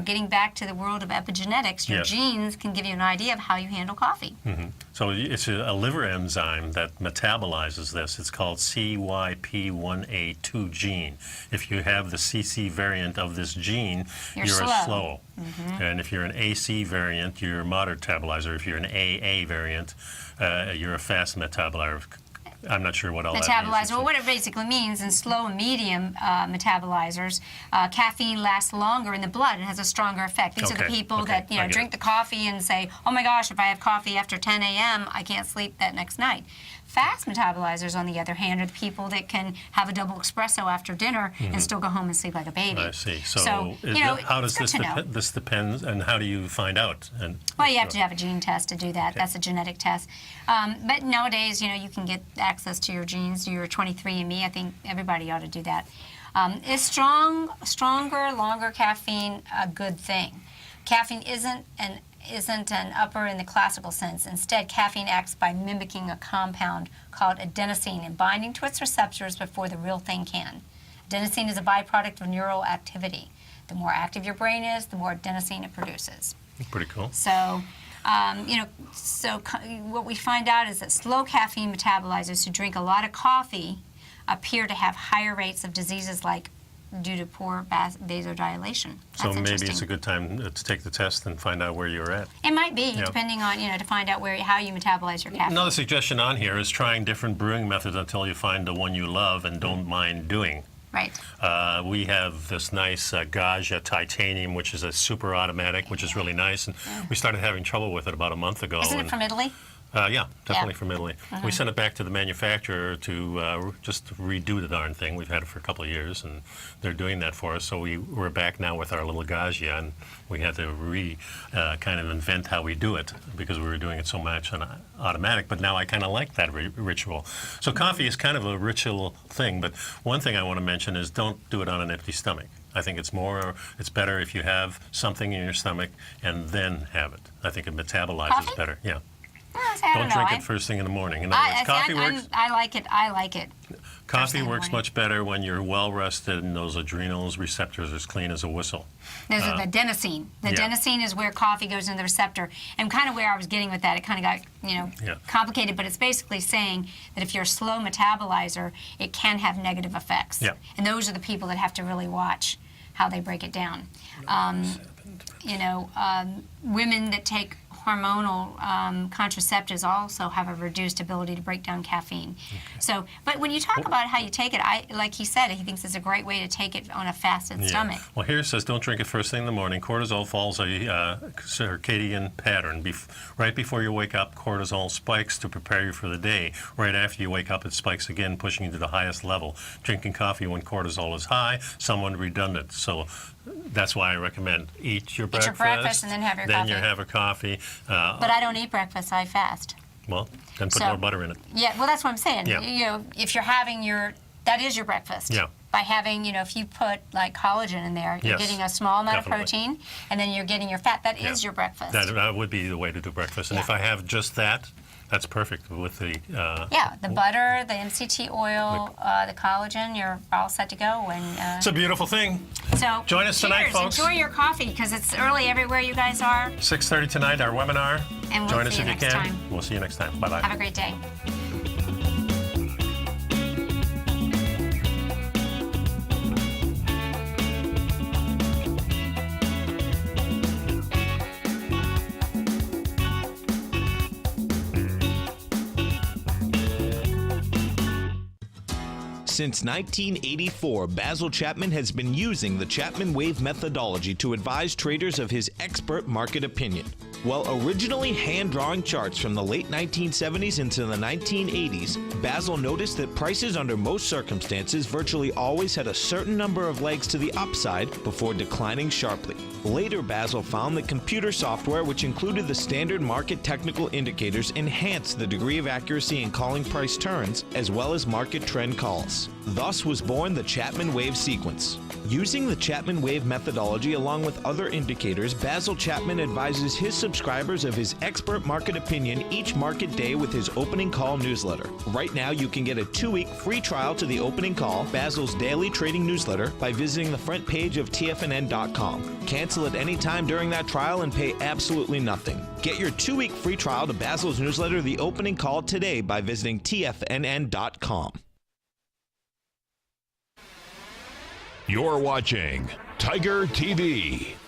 getting back to the world of epigenetics. Your genes can give you an idea of how you handle coffee. Mm-hmm. So it's a liver enzyme that metabolizes this. It's called CYP1A2 gene. If you have the CC variant of this gene, you're a slow. And if you're an AC variant, you're a moderate metabolizer. If you're an AA variant, you're a fast metabolizer. I'm not sure what all that means. Well, what it basically means in slow and medium metabolizers, caffeine lasts longer in the blood and has a stronger effect. These are the people that drink the coffee and say, oh my gosh, if I have coffee after 10 a.m., I can't sleep that next night. Fast metabolizers, on the other hand, are the people that can have a double espresso after dinner and still go home and sleep like a baby. I see. So how does this depend, and how do you find out? Well, you have to have a gene test to do that. That's a genetic test. But nowadays, you can get access to your genes, your 23andMe. I think everybody ought to do that. Is stronger, longer caffeine a good thing? Caffeine isn't an upper in the classical sense. Instead, caffeine acts by mimicking a compound called adenosine and binding to its receptors before the real thing can. Adenosine is a byproduct of neural activity. The more active your brain is, the more adenosine it produces. Pretty cool. So, what we find out is that slow caffeine metabolizers who drink a lot of coffee appear to have higher rates of diseases like due to poor vasodilation. So maybe it's a good time to take the test and find out where you're at. It might be, depending on, to find out how you metabolize your caffeine. Another suggestion on here is trying different brewing methods until you find the one you love and don't mind doing. Right. We have this nice Gaggia titanium, which is a super automatic, which is really nice. And we started having trouble with it about a month ago. Isn't it from Italy? Yeah, definitely from Italy. We sent it back to the manufacturer to just redo the darn thing. We've had it for a couple of years, and they're doing that for us. So we're back now with our little Gaggia, and we had to kind of invent how we do it because we were doing it so much on automatic. But now I kind of like that ritual. So coffee is kind of a ritual thing. But one thing I want to mention is don't do it on an empty stomach. I think it's better if you have something in your stomach and then have it. I think it metabolizes better. Yeah. Don't drink it first thing in the morning. In other words, coffee works. I like it. Coffee works much better when you're well rested and those adrenals receptors are as clean as a whistle. There's the adenosine. The adenosine is where coffee goes into the receptor, and kind of where I was getting with that. It kind of got complicated, but it's basically saying that if you're a slow metabolizer, it can have negative effects. Yeah. And those are the people that have to really watch how they break it down. Women that take hormonal contraceptives also have a reduced ability to break down caffeine. So, but when you talk about how you take it, like he said, he thinks it's a great way to take it on a fasted stomach. Well, here it says don't drink it first thing in the morning. Cortisol follows a circadian pattern. Right before you wake up, cortisol spikes to prepare you for the day. Right after you wake up, it spikes again, pushing you to the highest level. Drinking coffee when cortisol is high, somewhat redundant. So that's why I recommend eat your breakfast and then have your coffee. Then you have a coffee. But I don't eat breakfast, I fast. Well, then put more butter in it. Yeah, well, that's what I'm saying. Yeah. If you're having that is your breakfast. Yeah. By having, if you put like collagen in there, you're getting a small amount of protein, and then you're getting your fat. That is your breakfast. That would be the way to do breakfast. And if I have just that, that's perfect with the... the butter, the MCT oil, the collagen, you're all set to go. And it's a beautiful thing. So join us tonight, folks. Enjoy your coffee, because it's early everywhere you guys are. 6:30 tonight, our webinar. And join us if you can. We'll see you next time. Bye-bye. Have a great day. Since 1984, Basil Chapman has been using the Chapman Wave methodology to advise traders of his expert market opinion. While originally hand-drawing charts from the late 1970s into the 1980s, Basil noticed that prices under most circumstances virtually always had a certain number of legs to the upside before declining sharply. Later, Basil found that computer software, which included the standard market technical indicators, enhanced the degree of accuracy in calling price turns, as well as market trend calls. Thus was born the Chapman Wave sequence. Using the Chapman Wave methodology along with other indicators, Basil Chapman advises his subscribers of his expert market opinion each market day with his opening call newsletter. Right now, you can get a 2-week free trial to the opening call, Basil's daily trading newsletter, by visiting the front page of TFNN.com. Cancel at any time during that trial and pay absolutely nothing. Get your 2-week free trial to Basil's newsletter, The Opening Call, today by visiting TFNN.com. You're watching Tiger TV.